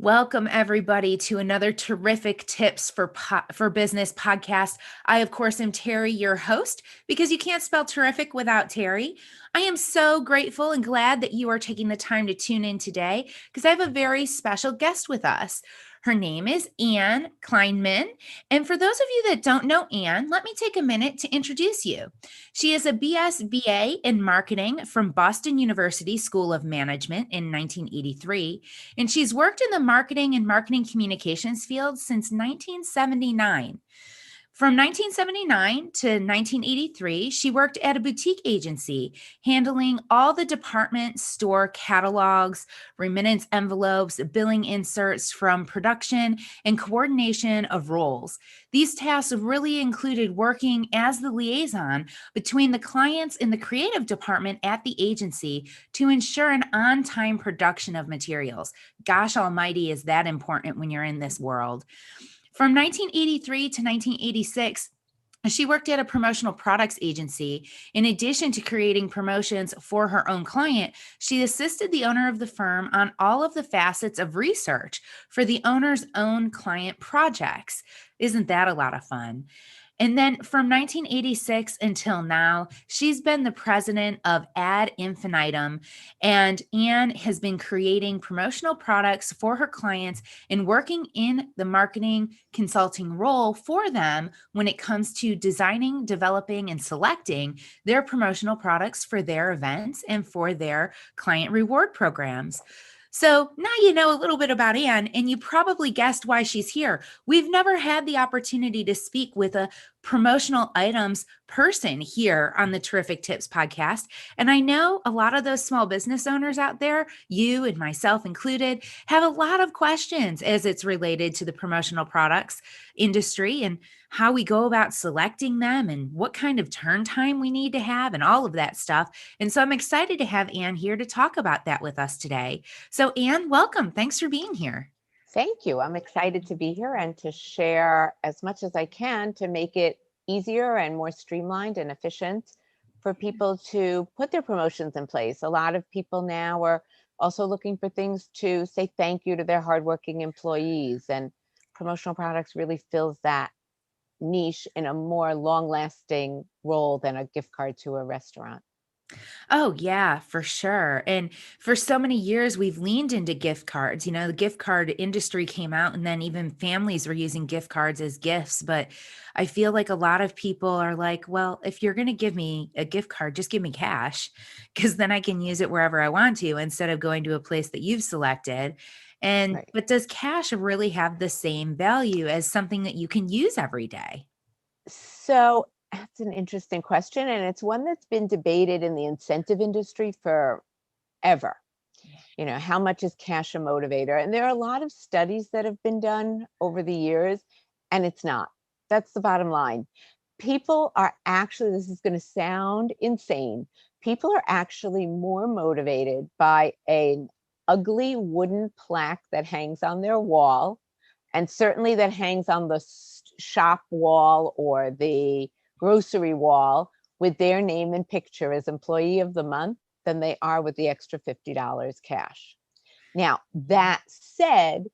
Welcome everybody to another terrific tips for business podcast. I of course am Terry, your host, because you can't spell terrific without Terry. I am so grateful and glad that you are taking the time to tune in today because I have a very special guest with us. Her name is Anne Kleinman. And for those of you that don't know Anne, let me take a minute to introduce you. She is a BSBA in marketing from Boston University School of Management in 1983. And she's worked in the marketing and marketing communications field since 1979. From 1979 to 1983, she worked at a boutique agency, handling all the department store catalogs, remittance envelopes, billing inserts from production, and coordination of roles. These tasks really included working as the liaison between the clients and the creative department at the agency to ensure an on-time production of materials. Gosh almighty, is that important when you're in this world. From 1983 to 1986, she worked at a promotional products agency. In addition to creating promotions for her own client, she assisted the owner of the firm on all of the facets of research for the owner's own client projects. Isn't that a lot of fun? And then from 1986 until now, she's been the president of Ad Infinitum, and Anne has been creating promotional products for her clients and working in the marketing consulting role for them when it comes to designing, developing, and selecting their promotional products for their events and for their client reward programs. So now you know a little bit about Anne, and you probably guessed why she's here. We've never had the opportunity to speak with a promotional items person here on the Terrific Tips podcast. And I know a lot of those small business owners out there, you and myself included, have a lot of questions as it's related to the promotional products industry and how we go about selecting them and what kind of turn time we need to have and all of that stuff. And so I'm excited to have Anne here to talk about that with us today. So Anne, welcome. Thanks for being here. Thank you. I'm excited to be here and to share as much as I can to make it easier and more streamlined and efficient for people to put their promotions in place. A lot of people now are also looking for things to say thank you to their hardworking employees, and promotional products really fills that niche in a more long-lasting role than a gift card to a restaurant. Oh, yeah, for sure. And for so many years, we've leaned into gift cards. You know, the gift card industry came out, and then even families were using gift cards as gifts. But I feel like a lot of people are like, well, if you're going to give me a gift card, just give me cash because then I can use it wherever I want to instead of going to a place that you've selected. And, Right. but does cash really have the same value as something that you can use every day? So that's an interesting question, and it's one that's been debated in the incentive industry forever. You know, how much is cash a motivator? And there are a lot of studies that have been done over the years, and it's not. That's the bottom line. People are actually, this is going to sound insane, people are actually more motivated by an ugly wooden plaque that hangs on their wall, and certainly that hangs on the shop wall or the grocery wall with their name and picture as employee of the month than they are with the extra $50 cash. Now, that said,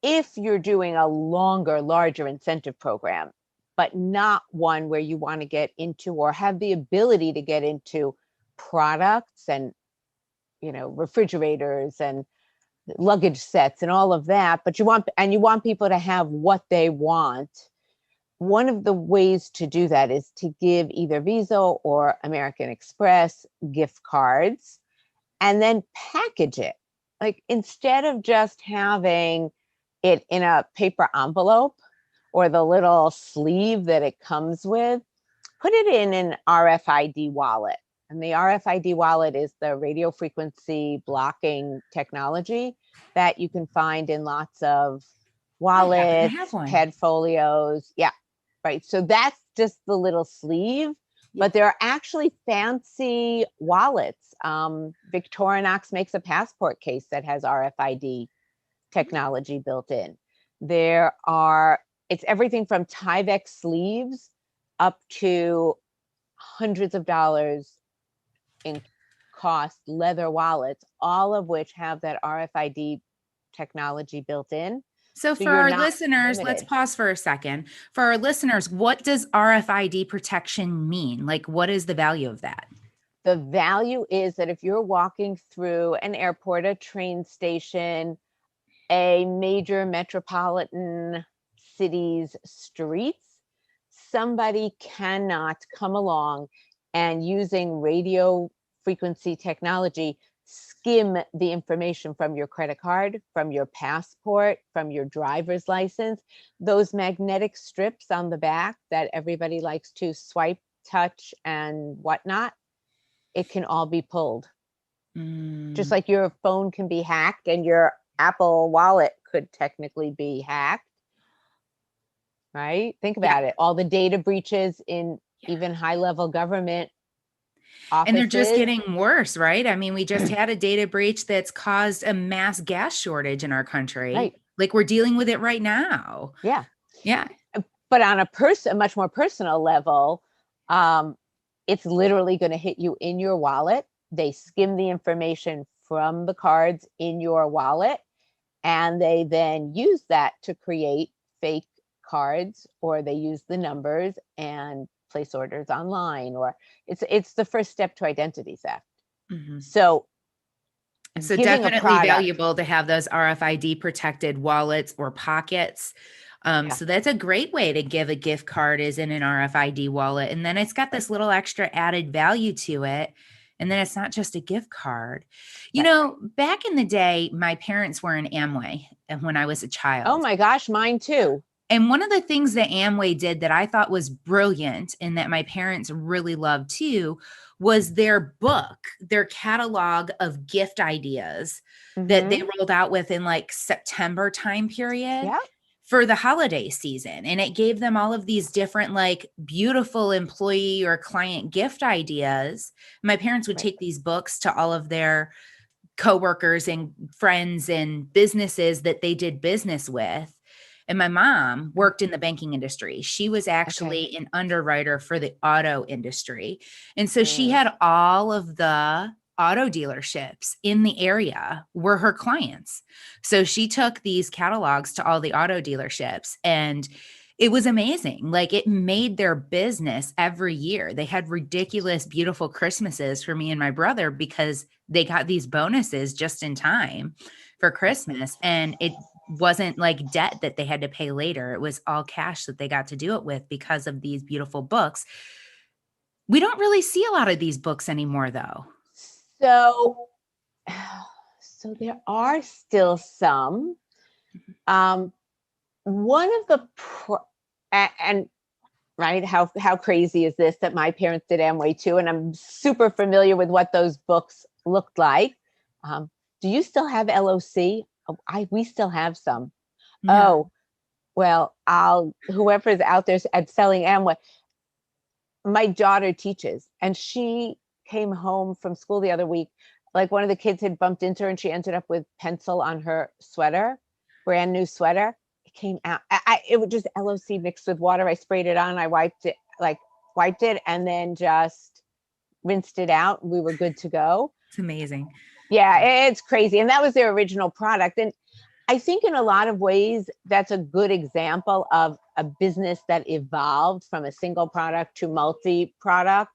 if you're doing a longer, larger incentive program, but not one where you want to get into or have the ability to get into products and, you know, refrigerators and luggage sets and all of that, but you want people to have what they want. One of the ways to do that is to give either Visa or American Express gift cards and then package it. Like, instead of just having it in a paper envelope or the little sleeve that it comes with, put it in an RFID wallet. And the RFID wallet is the radio frequency blocking technology that you can find in lots of wallets, Padfolios. Yeah, right. So that's just the little sleeve, but there are actually fancy wallets. Victorinox makes a passport case that has RFID technology built in. It's everything from Tyvek sleeves up to hundreds of dollars in cost leather wallets, all of which have that RFID technology built in. So So for you're our not listeners, let's limited. pause for a second. For our listeners, what does RFID protection mean? Like, what is the value of that? The value is that if you're walking through an airport, a train station, a major metropolitan city's streets, somebody cannot come along and using radio frequency technology skim the information from your credit card, from your passport, from your driver's license. Those magnetic strips on the back that everybody likes to swipe, touch, and whatnot, it can all be pulled. Just Mm, like your phone can be hacked and your Apple wallet could technically be hacked, right? Think yeah. about it. All the data breaches in even high-level government And they're just offices. getting worse, right? I mean, we just had a data breach that's caused a mass gas shortage in our country. Right. Like we're dealing with it right now. Yeah. Yeah. But on a much more personal level, um, it's literally going to hit you in your wallet. They skim the information from the cards in your wallet, and they then use that to create fake cards, or they use the numbers and place orders online, or it's the first step to identity theft. Mhm. So So giving a definitely product, valuable to have those RFID protected wallets or pockets. yeah, So that's a great way to give a gift card is in an RFID wallet. And then it's got right, this little extra added value to it. And then it's not just a gift card. You right. know, back in the day, my parents were in Amway when I was a Oh child. my gosh, mine too. And one of the things that Amway did that I thought was brilliant and that my parents really loved too was their book, their catalog of gift ideas that they Mm-hmm. rolled out with in like September time period Yeah, for the holiday season. And it gave them all of these different, like, beautiful employee or client gift ideas. My parents would right. take these books to all of their coworkers and friends and businesses that they did business with. And my mom worked in the banking industry. She was Okay. actually an underwriter for the auto industry. And so she Mm. had all of the auto dealerships in the area were her clients. So she took these catalogs to all the auto dealerships and it was amazing. Like it made their business every year. They had ridiculous, beautiful Christmases for me and my brother because they got these bonuses just in time for Christmas. And it wasn't like debt that they had to pay later. It was all cash that they got to do it with because of these beautiful books. We don't really see a lot of these books anymore, though. So, so there are still some. Um, one of the and right, how crazy is this that my parents did Amway too, and I'm super familiar with what those books looked like. Do you still have LOC? Oh, we still have some. No. Oh, well, whoever's out there at selling Amway, my daughter teaches, and she came home from school the other week. Like one of the kids had bumped into her, and she ended up with pencil on her sweater, brand new sweater. It came out. It was just LOC mixed with water. I sprayed it on. I wiped it, and then just rinsed it out. We were good to go. It's amazing. Yeah, it's crazy. And that was their original product. And I think in a lot of ways, that's a good example of a business that evolved from a single product to multi products.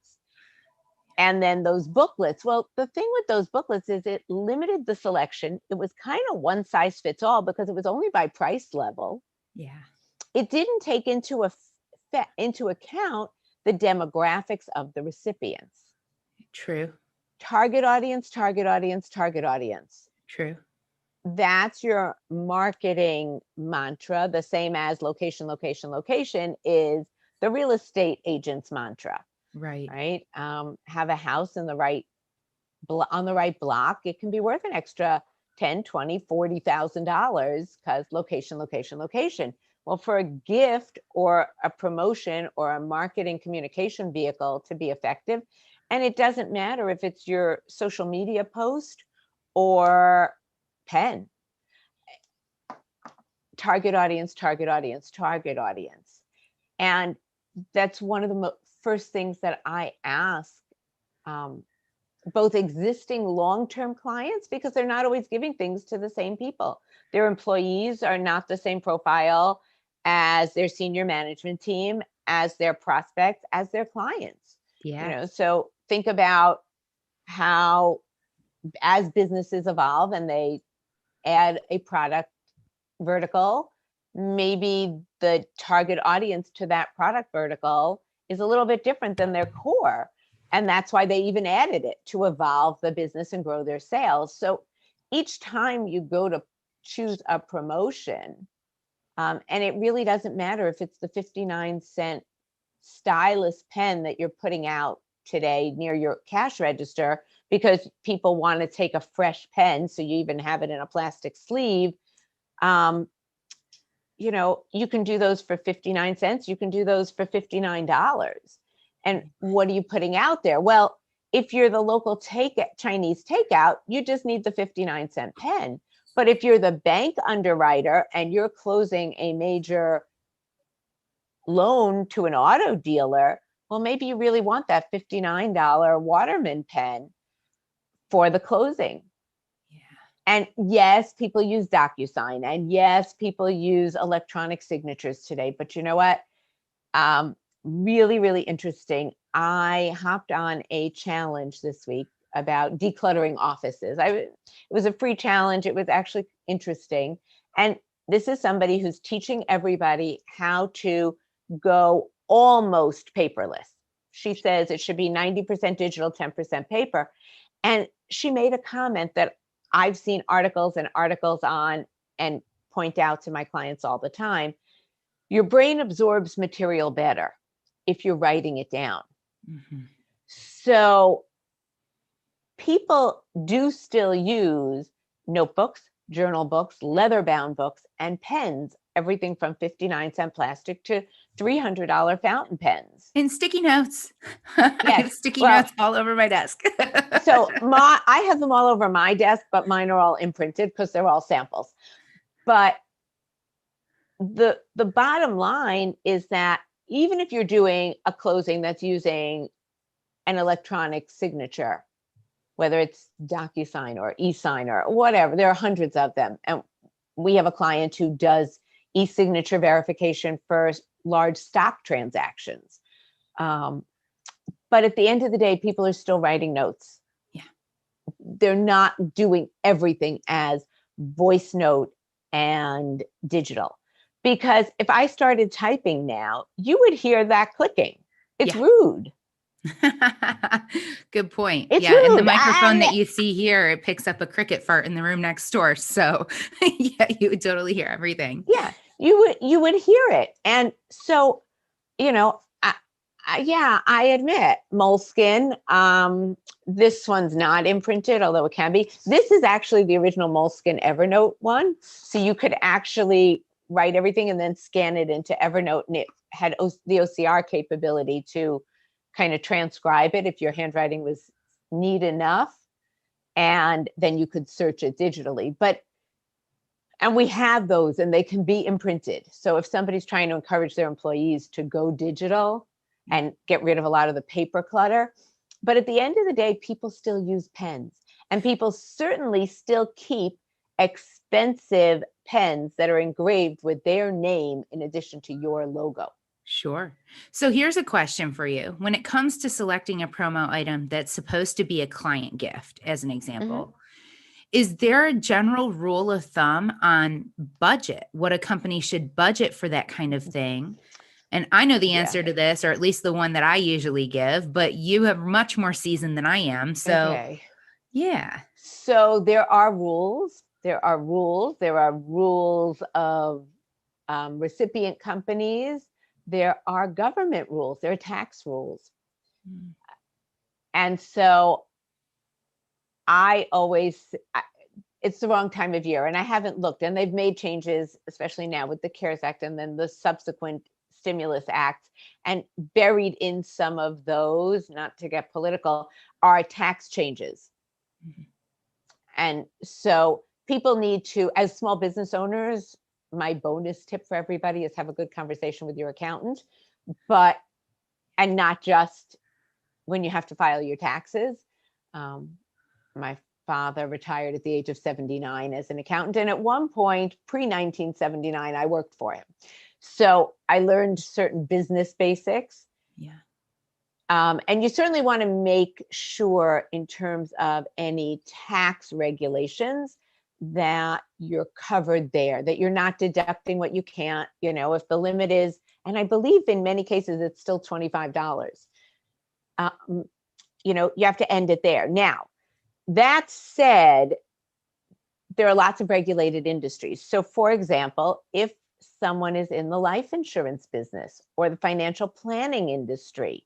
And then those booklets. Well, the thing with those booklets is it limited the selection. It was kind of one size fits all because it was only by price level. Yeah. It didn't take into account the demographics of the recipients. True. Target audience, target audience, target audience. True. That's your marketing mantra, the same as location, location, location is the real estate agent's mantra, Right. right? Have a house in the right on the right block. It can be worth an extra 10, 20, $40,000 because location, location, location. Well, for a gift or a promotion or a marketing communication vehicle to be effective, and it doesn't matter if it's your social media post or pen, target audience, target audience, target audience. And that's one of the first things that I ask both existing long-term clients, because they're not always giving things to the same people. Their employees are not the same profile as their senior management team, as their prospects, as their clients. Yeah. So think about how, as businesses evolve and they add a product vertical, maybe the target audience to that product vertical is a little bit different than their core. And that's why they even added it, to evolve the business and grow their sales. So each time you go to choose a promotion, and it really doesn't matter if it's the 59-cent stylus pen that you're putting out today near your cash register because people want to take a fresh pen, so you even have it in a plastic sleeve. You can do those for 59 cents. You can do those for $59. And what are you putting out there? Well, if you're the local Chinese takeout, you just need the 59-cent pen. But if you're the bank underwriter and you're closing a major loan to an auto dealer, well, maybe you really want that $59 Waterman pen for the closing. And yes, people use DocuSign, and yes, people use electronic signatures today. But you know what? Really, really interesting. I hopped on a challenge this week about decluttering offices. It was a free challenge. It was actually interesting. And this is somebody who's teaching everybody how to go almost paperless. She says it should be 90% digital, 10% paper. And she made a comment that I've seen articles and articles on and point out to my clients all the time. Your brain absorbs material better if you're writing it down. Mm-hmm. So people do still use notebooks, journal books, leather-bound books, and pens, everything from 59-cent plastic to $300 fountain pens. And sticky notes. Yes. I have sticky notes all over my desk. So I have them all over my desk, but mine are all imprinted because they're all samples. But the bottom line is that even if you're doing a closing that's using an electronic signature, whether it's DocuSign or eSign or whatever, there are hundreds of them. And we have a client who does e-signature verification for large stock transactions. But at the end of the day, people are still writing notes. Yeah. They're not doing everything as voice note and digital. Because if I started typing now, you would hear that clicking. It's rude. Good point. It's rude. And the microphone that you see here, it picks up a cricket fart in the room next door. So yeah, you would totally hear everything. Yeah, you would hear it. And so, I admit Moleskine, this one's not imprinted, although it can be. This is actually the original Moleskine Evernote one. So you could actually write everything and then scan it into Evernote, and it had the OCR capability to kind of transcribe it if your handwriting was neat enough, and then you could search it digitally. And we have those, and they can be imprinted. So if somebody's trying to encourage their employees to go digital and get rid of a lot of the paper clutter, but at the end of the day, people still use pens, and people certainly still keep expensive pens that are engraved with their name in addition to your logo. Sure. So here's a question for you. When it comes to selecting a promo item that's supposed to be a client gift, as an example, is there a general rule of thumb on budget, what a company should budget for that kind of thing? And I know the answer to this, or at least the one that I usually give, but you have much more seasoned than I am. So, yeah. So there are rules. There are rules. There are rules of recipient companies. There are government rules. There are tax rules. And so it's the wrong time of year, and I haven't looked, and they've made changes, especially now with the CARES Act and then the subsequent stimulus act, and buried in some of those, not to get political, are tax changes. And so people need to, as small business owners, my bonus tip for everybody is have a good conversation with your accountant, and not just when you have to file your taxes, My father retired at the age of 79 as an accountant. And at one point, pre-1979, I worked for him. So I learned certain business basics. Yeah. And you certainly want to make sure in terms of any tax regulations that you're covered there, that you're not deducting what you can't, if the limit is, and I believe in many cases, it's still $25. You have to end it there. Now, that said, there are lots of regulated industries. So for example, if someone is in the life insurance business or the financial planning industry,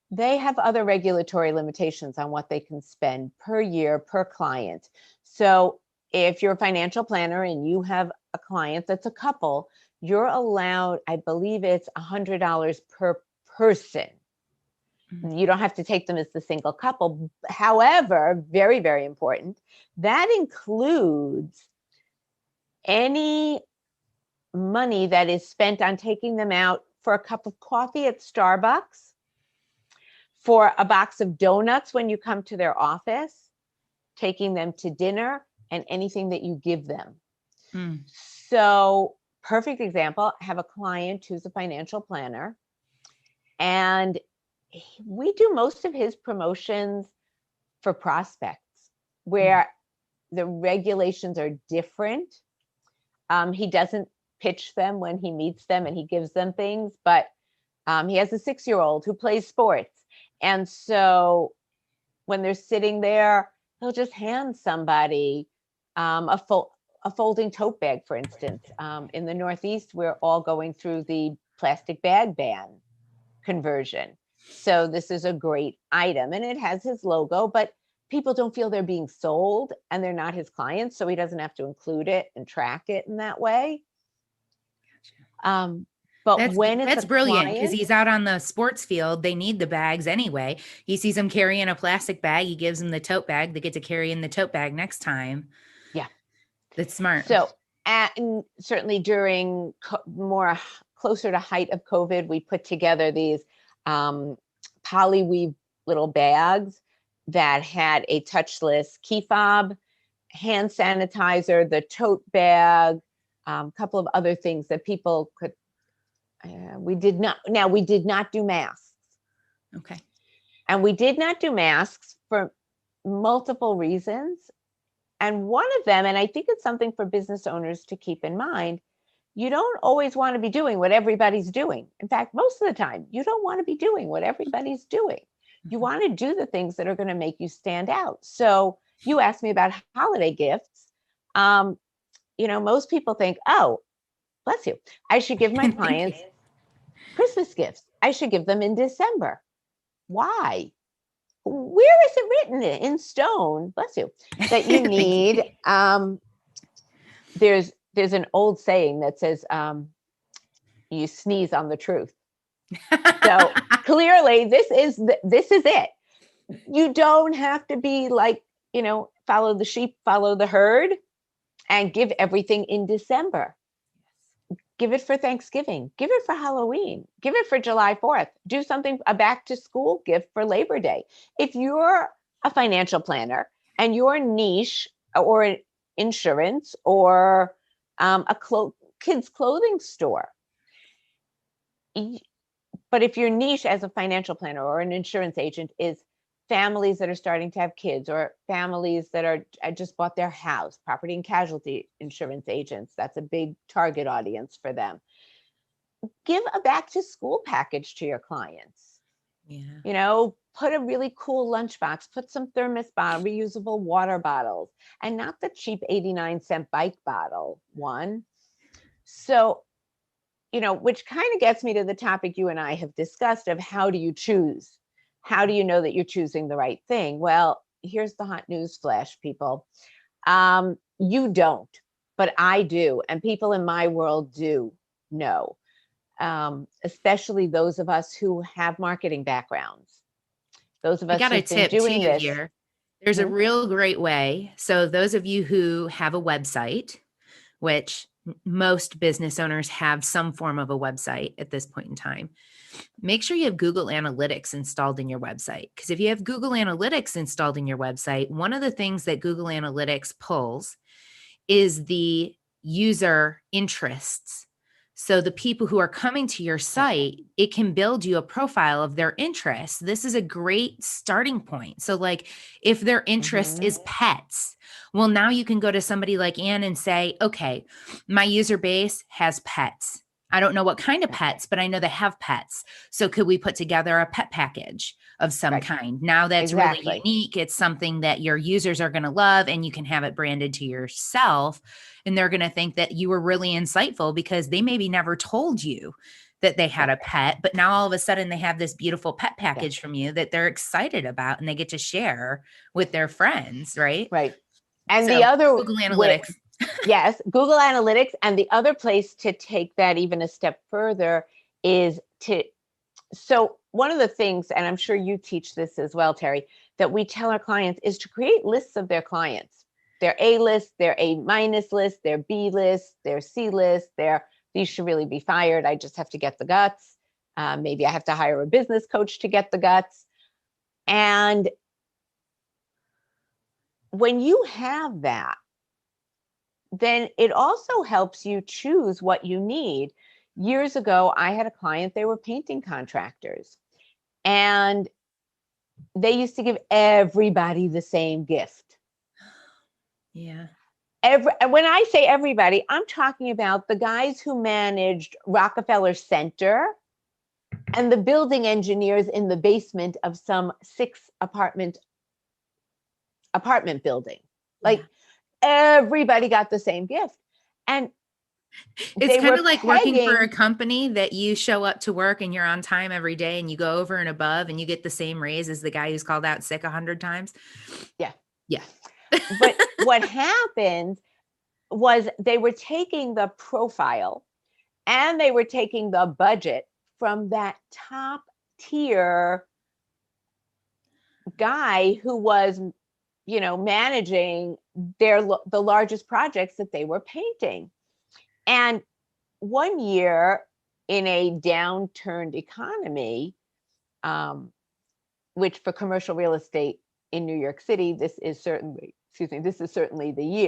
they have other regulatory limitations on what they can spend per year per client. So if you're a financial planner and you have a client that's a couple, you're allowed, I believe it's $100 per person. You don't have to take them as the single couple. However, very, very important, that includes any money that is spent on taking them out for a cup of coffee at Starbucks, for a box of donuts when you come to their office, taking them to dinner, and anything that you give them. So, perfect example, I have a client who's a financial planner, and we do most of his promotions for prospects where the regulations are different. He doesn't pitch them when he meets them and he gives them things, but he has a 6-year-old who plays sports. And so when they're sitting there, he'll just hand somebody a folding tote bag, for instance. In the Northeast, we're all going through the plastic bag ban conversion. So this is a great item and it has his logo, but people don't feel they're being sold and they're not his clients. So he doesn't have to include it and track it in that way. But that's brilliant because he's out on the sports field. They need the bags anyway. He sees them carrying a plastic bag. He gives them the tote bag. They get to carry in the tote bag next time. Yeah. That's smart. So and certainly during more closer to height of COVID, we put together these polyweave little bags that had a touchless key fob, hand sanitizer, the tote bag, a couple of other things that people could. We did not do masks. Okay. And we did not do masks for multiple reasons. And one of them, and I think it's something for business owners to keep in mind, you don't always want to be doing what everybody's doing. In fact, most of the time, you don't want to be doing what everybody's doing. You want to do the things that are going to make you stand out. So you asked me about holiday gifts. Most people think, oh, bless you, I should give my clients Christmas gifts. I should give them in December. Why? Where is it written in stone, bless you, that you need, there's an old saying that says, you sneeze on the truth. So clearly this is it. You don't have to be like, follow the sheep, follow the herd and give everything in December. Give it for Thanksgiving, give it for Halloween, give it for July 4th, do something, a back to school gift for Labor Day. If you're a financial planner and your niche or insurance or a kids clothing store, but if your niche as a financial planner or an insurance agent is families that are starting to have kids or families that are just bought their house, property and casualty insurance agents, that's a big target audience for them. Give a back to school package to your clients. Yeah. Put a really cool lunchbox, put some thermos bottle, reusable water bottles, and not the cheap 89-cent bike bottle one. So, which kind of gets me to the topic you and I have discussed of how do you choose? How do you know that you're choosing the right thing? Well, here's the hot news flash, people. You don't, but I do. And people in my world do know, especially those of us who have marketing backgrounds. Those of us who've been doing this. Here. There's a real great way. So those of you who have a website, which most business owners have some form of a website at this point in time, make sure you have Google Analytics installed in your website. Because if you have Google Analytics installed in your website, one of the things that Google Analytics pulls is the user interests. So the people who are coming to your site, it can build you a profile of their interests. This is a great starting point. So like if their interest is pets, well, now you can go to somebody like Ann and say, okay, my user base has pets. I don't know what kind of pets, but I know they have pets. So could we put together a pet package of some kind? Now that's really unique. It's something that your users are going to love, and you can have it branded to yourself. And they're going to think that you were really insightful because they maybe never told you that they had a pet, but now all of a sudden they have this beautiful pet package from you that they're excited about and they get to share with their friends, right? Right. And So, the other Google Analytics. Yes, Google Analytics. And the other place to take that even a step further is so one of the things, and I'm sure you teach this as well, Terry, that we tell our clients is to create lists of their clients, their A list, their A minus list, their B list, their C list, these should really be fired. I just have to get the guts. Maybe I have to hire a business coach to get the guts. And when you have that, then it also helps you choose what you need. Years ago, I had a client, they were painting contractors, and they used to give everybody the same gift. Yeah. When I say everybody, I'm talking about the guys who managed Rockefeller Center and the building engineers in the basement of some 6 apartment building. Like everybody got the same gift. And it's kind of like working for a company that you show up to work and you're on time every day and you go over and above and you get the same raise as the guy who's called out sick 100 times. Yeah. Yeah. But what happened was they were taking the profile and they were taking the budget from that top tier guy who was, managing the largest projects that they were painting. And one year in a downturned economy, which for commercial real estate in New York City, this is certainly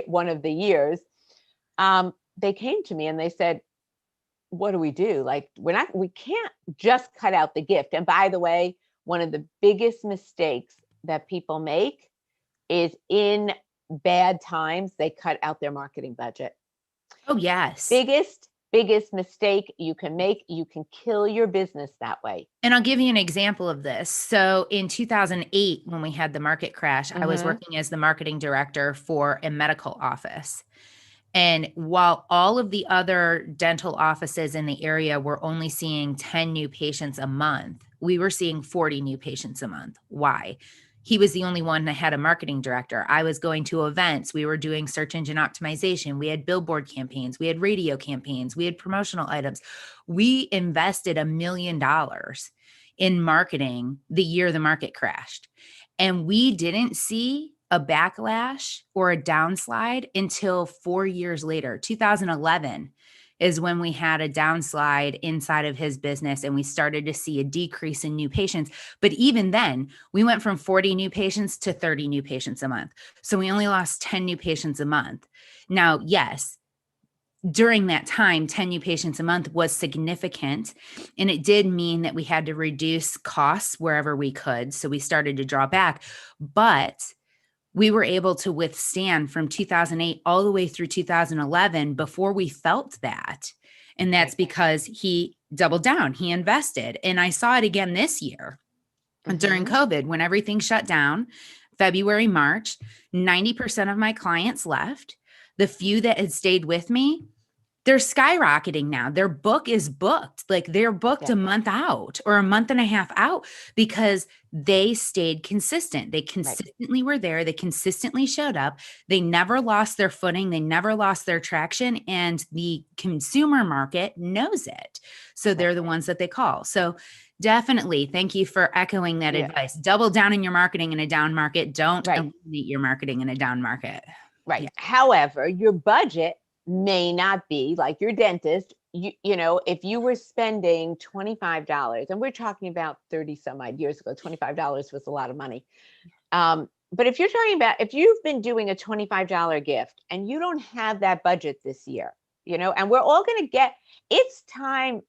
one of the years, they came to me and they said, what do we do? Like, we can't just cut out the gift. And by the way, one of the biggest mistakes that people make is in bad times, they cut out their marketing budget. Oh, yes. Biggest mistake you can make. You can kill your business that way. And I'll give you an example of this. So in 2008, when we had the market crash, I was working as the marketing director for a medical office. And while all of the other dental offices in the area were only seeing 10 new patients a month, we were seeing 40 new patients a month. Why? He was the only one that had a marketing director. I was going to events. We were doing search engine optimization. We had billboard campaigns. We had radio campaigns. We had promotional items. We invested $1 million in marketing the year the market crashed. And we didn't see a backlash or a downslide until 4 years later. 2011 is when we had a downslide inside of his business and we started to see a decrease in new patients. But even then, we went from 40 new patients to 30 new patients a month. So we only lost 10 new patients a month. Now, yes, during that time, 10 new patients a month was significant. And it did mean that we had to reduce costs wherever we could. So we started to draw back. But we were able to withstand from 2008 all the way through 2011 before we felt that. And that's because he doubled down, he invested. And I saw it again this year during COVID when everything shut down, February, March, 90% of my clients left. The few that had stayed with me, they're skyrocketing now. Their book is booked. Like they're booked a month out or a month and a half out because they stayed consistent. They consistently were there. They consistently showed up. They never lost their footing. They never lost their traction. And the consumer market knows it. So they're the ones that they call. So definitely, thank you for echoing that advice. Double down in your marketing in a down market. Don't eliminate your marketing in a down market. Right. Yeah. However, your budget may not be like your dentist. you know, if you were spending $25, and we're talking about 30 some odd years ago, $25 was a lot of money. But if you're talking about, if you've been doing a $25 gift and you don't have that budget this year, you know, and we're all going to get, it's time.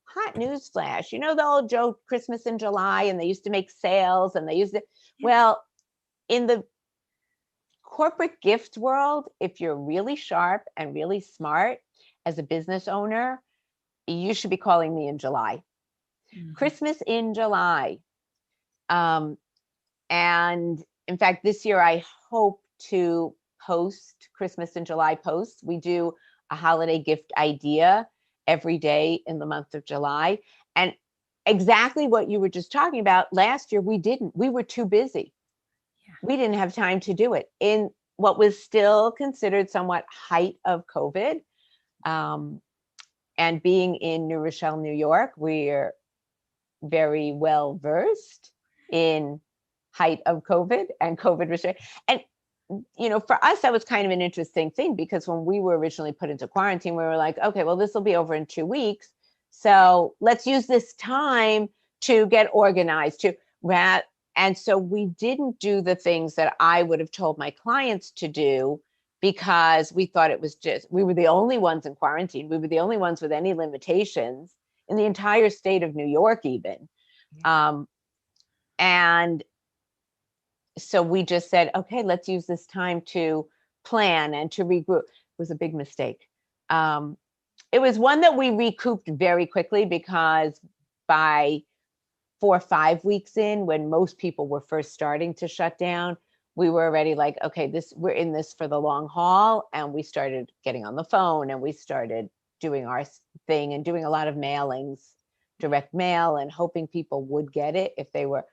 Hot news flash, you know, the old joke, Christmas in July, and they used to make sales and they used to, well, in the corporate gift world, if you're really sharp and really smart as a business owner, you should be calling me in July. Christmas in July. And in fact, this year I hope to post Christmas in July posts. We do a holiday gift idea every day in the month of July. And exactly what you were just talking about, last year we didn't. We were too busy. We didn't have time to do it in what was still considered somewhat height of COVID. And being in New Rochelle, New York, we're very well versed in height of COVID and COVID restriction. And, you know, for us, that was kind of an interesting thing, because when we were originally put into quarantine, we were like, okay, well, this will be over in 2 weeks. So let's use this time to get organized, to rat. And so we didn't do the things that I would have told my clients to do, because we thought it was just, we were the only ones in quarantine. We were the only ones with any limitations in the entire state of New York, even. And so we just said, okay, let's use this time to plan and to regroup. It was a big mistake. It was one that we recouped very quickly, because by 4 or 5 weeks in, when most people were first starting to shut down, we were already like, okay, we're in this for the long haul. And we started getting on the phone and we started doing our thing and doing a lot of mailings, direct mail, and hoping people would get it if they were.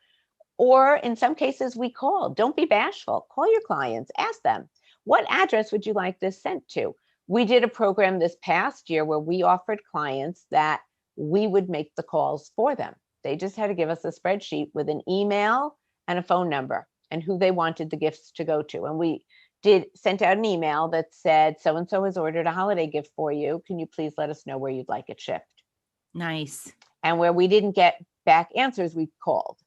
Or in some cases, we called. Don't be bashful. Call your clients. Ask them, what address would you like this sent to? We did a program this past year where we offered clients that we would make the calls for them. They just had to give us a spreadsheet with an email and a phone number and who they wanted the gifts to go to. And we sent out an email that said, so-and-so has ordered a holiday gift for you. Can you please let us know where you'd like it shipped? Nice. And where we didn't get back answers, we called.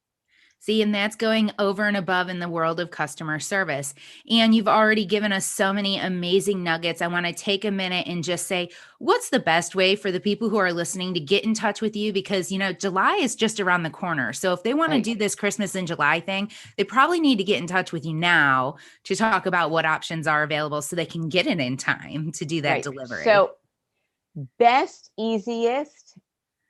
See, and that's going over and above in the world of customer service. And you've already given us so many amazing nuggets. I want to take a minute and just say, what's the best way for the people who are listening to get in touch with you? Because, you know, July is just around the corner. So if they want to do this Christmas in July thing, they probably need to get in touch with you now to talk about what options are available so they can get it in time to do that delivery. So best, easiest.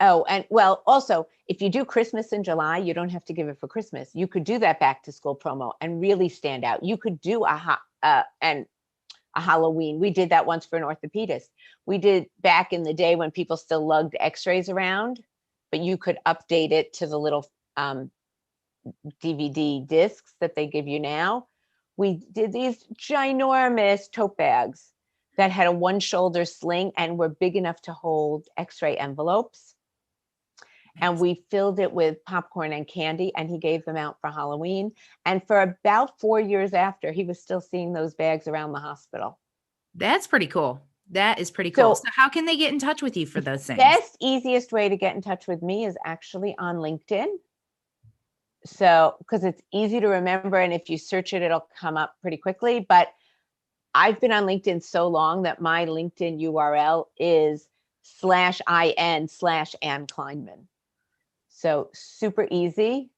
Oh, and well, also, if you do Christmas in July, you don't have to give it for Christmas. You could do that back to school promo and really stand out. You could do a Halloween. We did that once for an orthopedist. We did back in the day when people still lugged x-rays around, but you could update it to the little DVD discs that they give you now. We did these ginormous tote bags that had a one shoulder sling and were big enough to hold x-ray envelopes. And we filled it with popcorn and candy, and he gave them out for Halloween. And for about 4 years after, he was still seeing those bags around the hospital. That's pretty cool. That is pretty cool. So how can they get in touch with you for those things? Best, easiest way to get in touch with me is actually on LinkedIn. So, because it's easy to remember, and if you search it, it'll come up pretty quickly. But I've been on LinkedIn so long that my LinkedIn URL is /IN/Ann Kleinman. So super easy.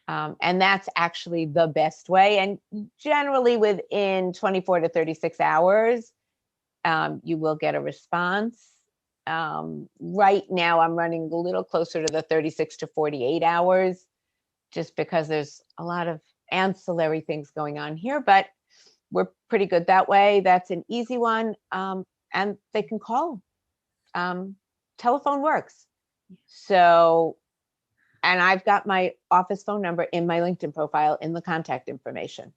And that's actually the best way. And generally within 24 to 36 hours, you will get a response. Right now, I'm running a little closer to the 36 to 48 hours, just because there's a lot of ancillary things going on here, but we're pretty good that way. That's an easy one. And they can call. Telephone works. So, and I've got my office phone number in my LinkedIn profile in the contact information.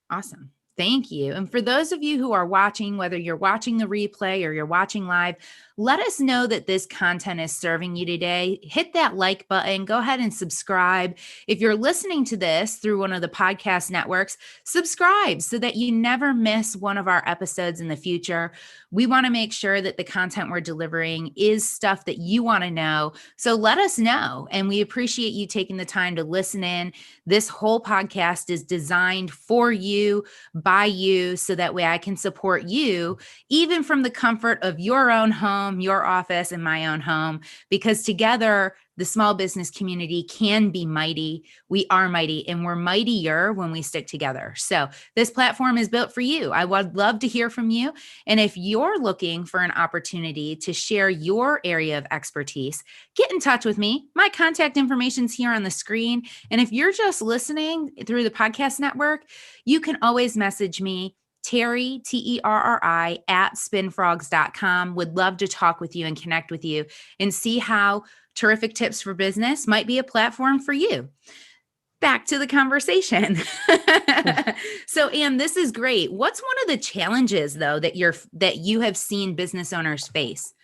Awesome. Thank you. And for those of you who are watching, whether you're watching the replay or you're watching live, let us know that this content is serving you today. Hit that like button. Go ahead and subscribe. If you're listening to this through one of the podcast networks, subscribe so that you never miss one of our episodes in the future. We want to make sure that the content we're delivering is stuff that you want to know. So let us know. And we appreciate you taking the time to listen in. This whole podcast is designed for you, by you, so that way I can support you, even from the comfort of your own home, your office, and my own home, because together, the small business community can be mighty. We are mighty, and we're mightier when we stick together. So this platform is built for you. I would love to hear from you. And if you're looking for an opportunity to share your area of expertise, get in touch with me. My contact information is here on the screen. And if you're just listening through the podcast network, you can always message me, Terry, Terri, at spinfrogs.com. Would love to talk with you and connect with you and see how Terrific Tips for Business might be a platform for you. Back to the conversation. So, Anne, this is great. What's one of the challenges, though, that you have seen business owners face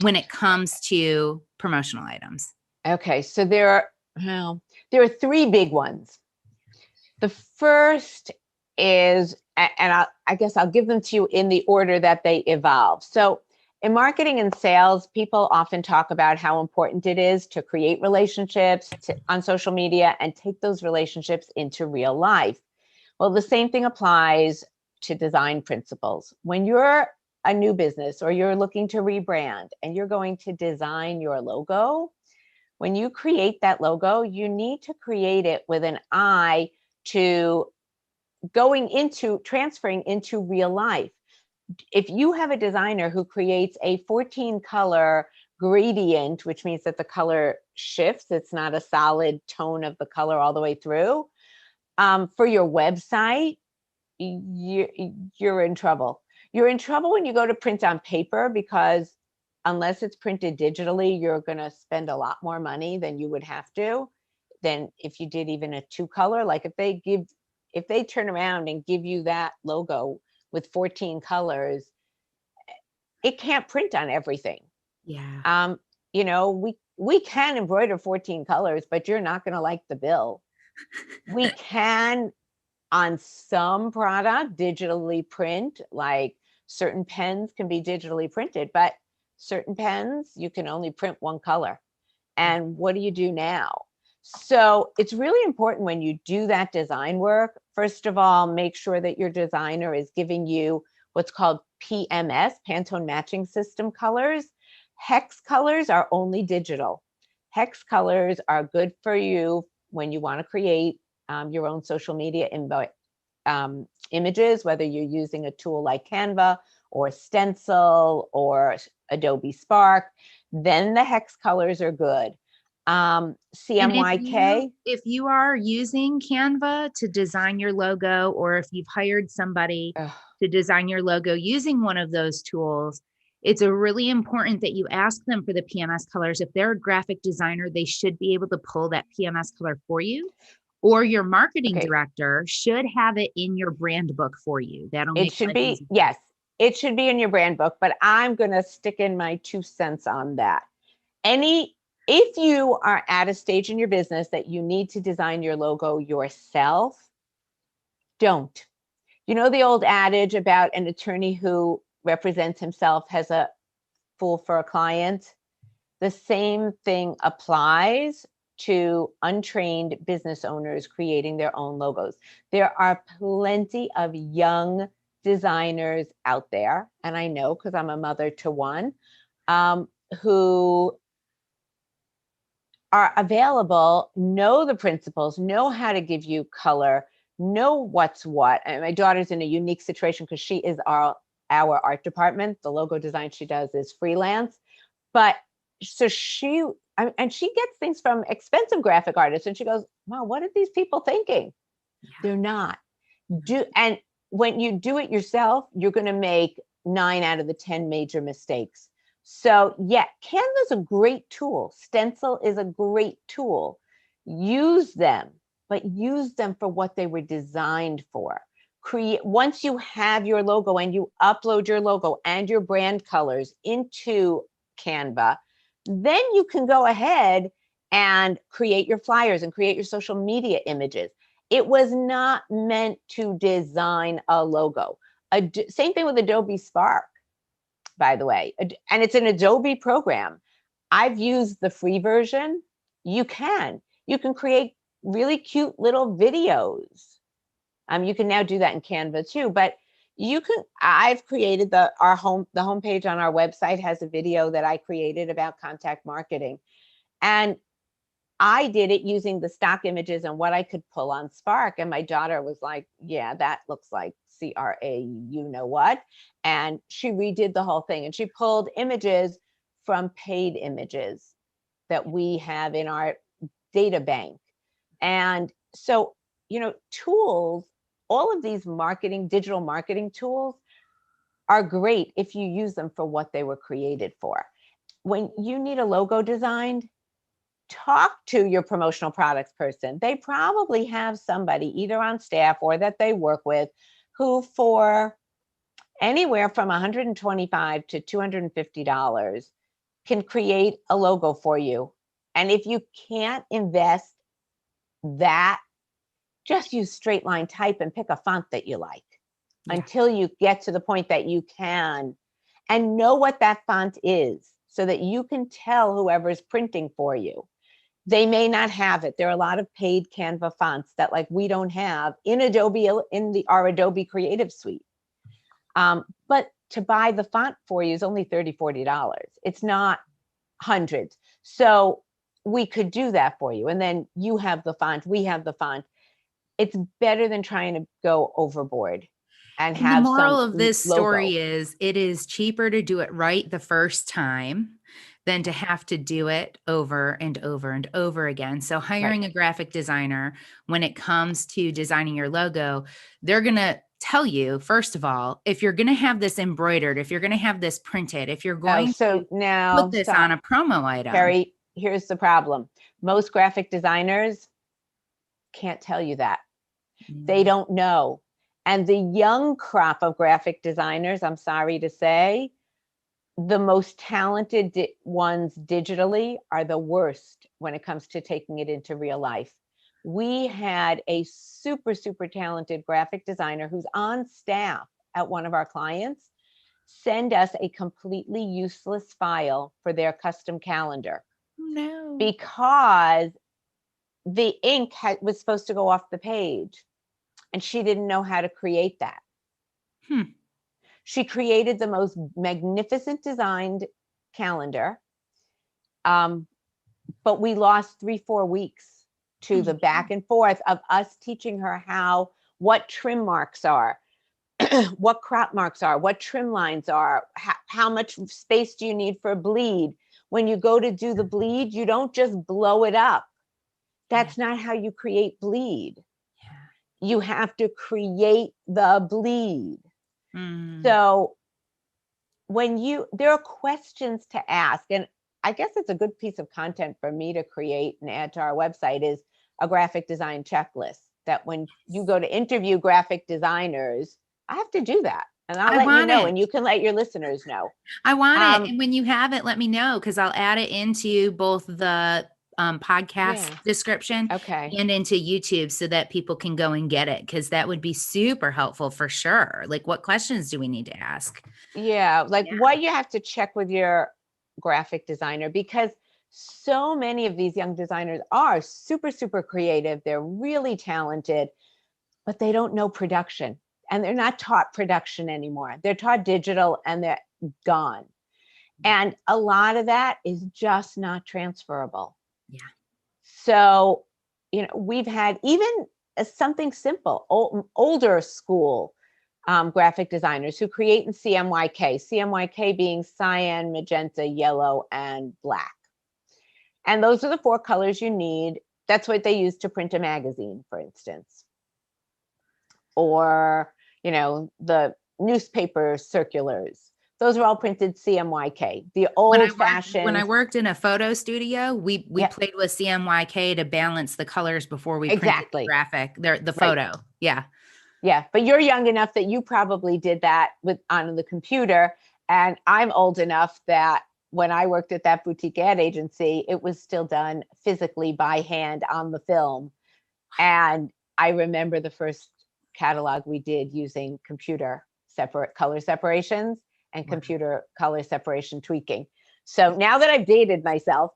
when it comes to promotional items? Okay, so there are three big ones. The first is, and I guess I'll give them to you in the order that they evolve. So in marketing and sales, people often talk about how important it is to create relationships on social media and take those relationships into real life. Well, the same thing applies to design principles. When you're a new business or you're looking to rebrand and you're going to design your logo, when you create that logo, you need to create it with an eye to transferring into real life. If you have a designer who creates a 14 color gradient, which means that the color shifts, it's not a solid tone of the color all the way through, for your website, you're in trouble. You're in trouble when you go to print on paper, because unless it's printed digitally, you're going to spend a lot more money than you would have to than if you did even a 2-color. Like if they turn around and give you that logo with 14 colors, it can't print on everything. Yeah. We can embroider 14 colors, but you're not going to like the bill. We can, on some product, digitally print, like certain pens can be digitally printed, but certain pens, you can only print one color. And what do you do now? So it's really important when you do that design work, first of all, make sure that your designer is giving you what's called PMS, Pantone Matching System colors. Hex colors are only digital. Hex colors are good for you when you want to create your own social media images, whether you're using a tool like Canva or Stencil or Adobe Spark. Then the hex colors are good. CMYK. If you are using Canva to design your logo, or if you've hired somebody to design your logo using one of those tools, it's really important that you ask them for the PMS colors. If they're a graphic designer, they should be able to pull that PMS color for you, or your marketing director should have it in your brand book for you. That'll make it should be easy. Yes, it should be in your brand book, but I'm going to stick in my 2 cents on that. If you are at a stage in your business that you need to design your logo yourself, don't. You know the old adage about an attorney who represents himself as a fool for a client? The same thing applies to untrained business owners creating their own logos. There are plenty of young designers out there, and I know because I'm a mother to one, who are available, know the principles, know how to give you color, know what's what. And my daughter's in a unique situation because she is our art department. The logo design she does is freelance. But so she gets things from expensive graphic artists, and she goes, wow, what are these people thinking? Yeah. They're not. And when you do it yourself, you're going to make 9 out of the 10 major mistakes. So yeah, Canva's a great tool. Stencil is a great tool. Use them, but use them for what they were designed for. once you have your logo and you upload your logo and your brand colors into Canva, then you can go ahead and create your flyers and create your social media images. It was not meant to design a logo. Same thing with Adobe Spark, by the way, and it's an Adobe program. I've used the free version. You can create really cute little videos. You can now do that in Canva too, but I've created the homepage on our website has a video that I created about contact marketing. And I did it using the stock images and what I could pull on Spark. And my daughter was like, yeah, that looks like CRA, you know what? And she redid the whole thing. And she pulled images from paid images that we have in our data bank. And so, tools, all of these digital marketing tools are great if you use them for what they were created for. When you need a logo designed, talk to your promotional products person. They probably have somebody either on staff or that they work with who for anywhere from $125 to $250 can create a logo for you. And if you can't invest that, just use straight line type and pick a font that you like until you get to the point that you can, and know what that font is so that you can tell whoever's printing for you. They may not have it. There are a lot of paid Canva fonts that we don't have in Adobe, our Adobe Creative Suite. But to buy the font for you is only $30, $40. It's not hundreds. So we could do that for you. And then you have the font, we have the font. It's better than trying to go overboard and have the moral some of this logo. story is it is cheaper to do it right the first time than to have to do it over and over and over again. So hiring a graphic designer, when it comes to designing your logo, they're going to tell you, first of all, if you're going to have this embroidered, if you're going to have this printed, if you're going to put this on a promo item. Carrie, here's the problem. Most graphic designers can't tell you that. They don't know. And the young crop of graphic designers, I'm sorry to say, the most talented ones digitally are the worst when it comes to taking it into real life. We had a super, super talented graphic designer who's on staff at one of our clients send us a completely useless file for their custom calendar. No. Because the ink was supposed to go off the page and she didn't know how to create that. She created the most magnificent designed calendar. But we lost 3-4 weeks to the back and forth of us teaching her what trim marks are, what crop marks are, what trim lines are, how much space do you need for a bleed? When you go to do the bleed, you don't just blow it up. That's not how you create bleed. You have to create the bleed. So there are questions to ask, and I guess it's a good piece of content for me to create and add to our website is a graphic design checklist that when you go to interview graphic designers, I have to do that. And I'll let you know, and you can let your listeners know. I want it. And when you have it, let me know, because I'll add it into both the podcast description and into YouTube so that people can go and get it, because that would be super helpful for sure. What questions do we need to ask? What you have to check with your graphic designer, because so many of these young designers are super, super creative. They're really talented, but they don't know production, and they're not taught production anymore. They're taught digital and they're gone. And a lot of that is just not transferable. So, we've had even something simple, older school graphic designers who create in CMYK being cyan, magenta, yellow, and black. And those are the 4 colors you need. That's what they use to print a magazine, for instance. Or, the newspaper circulars. Those are all printed CMYK. The old-fashioned. When I worked in a photo studio, we played with CMYK to balance the colors before we printed the graphic, the photo. Yeah. Yeah, but you're young enough that you probably did that on the computer. And I'm old enough that when I worked at that boutique ad agency, it was still done physically by hand on the film. And I remember the first catalog we did using computer color separations and computer color separation tweaking. So now that I've dated myself,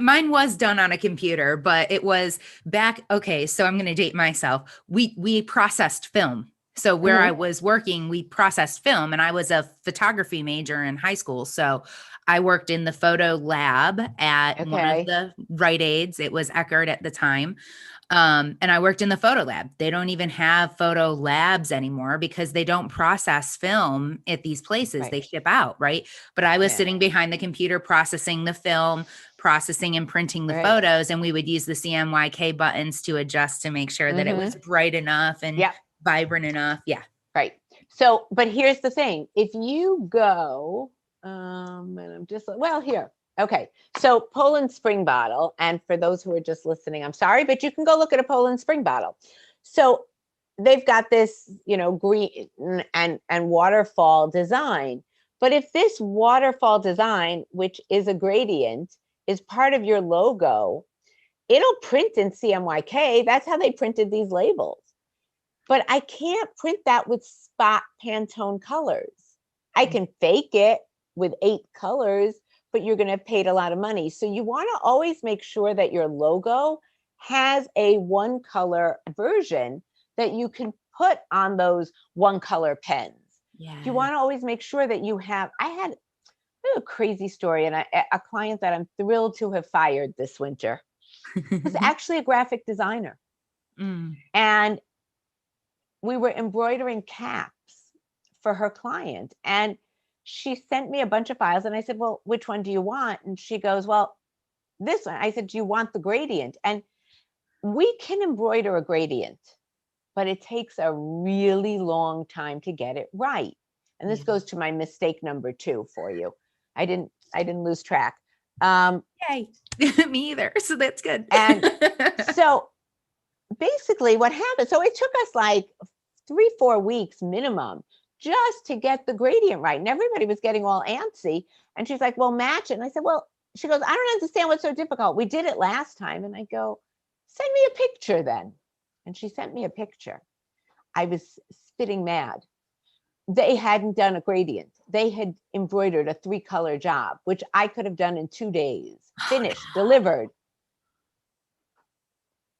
Mine was done on a computer, but it was back. Okay, so I'm going to date myself. We processed film. So where I was working, we processed film, and I was a photography major in high school. So I worked in the photo lab at one of the Rite Aids. It was Eckerd at the time. And I worked in the photo lab. They don't even have photo labs anymore because they don't process film at these places. Right. They ship out, right? But I was sitting behind the computer processing the film, processing and printing the photos, and we would use the CMYK buttons to adjust to make sure that it was bright enough and vibrant enough. Yeah. Right. So, but here's the thing. If you go, and I'm just, well, here. Okay. So Poland Spring bottle. And for those who are just listening, I'm sorry, but you can go look at a Poland Spring bottle. So they've got this, green and waterfall design. But if this waterfall design, which is a gradient, is part of your logo, it'll print in CMYK. That's how they printed these labels. But I can't print that with spot Pantone colors. I can fake it with 8 colors, but you're going to have paid a lot of money. So you want to always make sure that your logo has a 1 color version that you can put on those 1 color pens. Yeah. You want to always make sure that you have, I had a crazy story, and a client that I'm thrilled to have fired this winter was actually a graphic designer. And we were embroidering caps for her client. And she sent me a bunch of files. And I said, well, which one do you want? And she goes, well, this one. I said, do you want the gradient? And we can embroider a gradient, but it takes a really long time to get it right. And this goes to my mistake number 2 for you. I didn't lose track. Yay. Me either. So that's good. And so basically what happened, so it took us like 3-4 weeks minimum just to get the gradient right. And everybody was getting all antsy. And she's like, well, match it. And I said, well, she goes, I don't understand what's so difficult. We did it last time. And I go, send me a picture then. And she sent me a picture. I was spitting mad. They hadn't done a gradient. They had embroidered a 3-color job, which I could have done in 2 days, finished, delivered.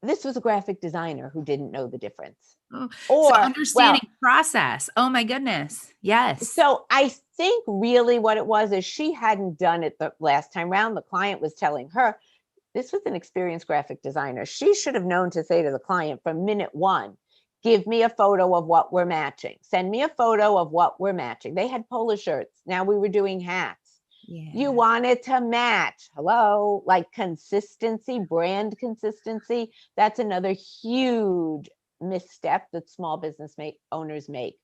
This was a graphic designer who didn't know the difference. Or so understanding process. Oh my goodness. Yes. So I think really what it was is she hadn't done it the last time around. The client was telling her, this was an experienced graphic designer. She should have known to say to the client from minute 1, give me a photo of what we're matching. Send me a photo of what we're matching. They had polo shirts. Now we were doing hats. Yeah. You wanted to match. Hello, like consistency, brand consistency. That's another huge misstep that small business owners make.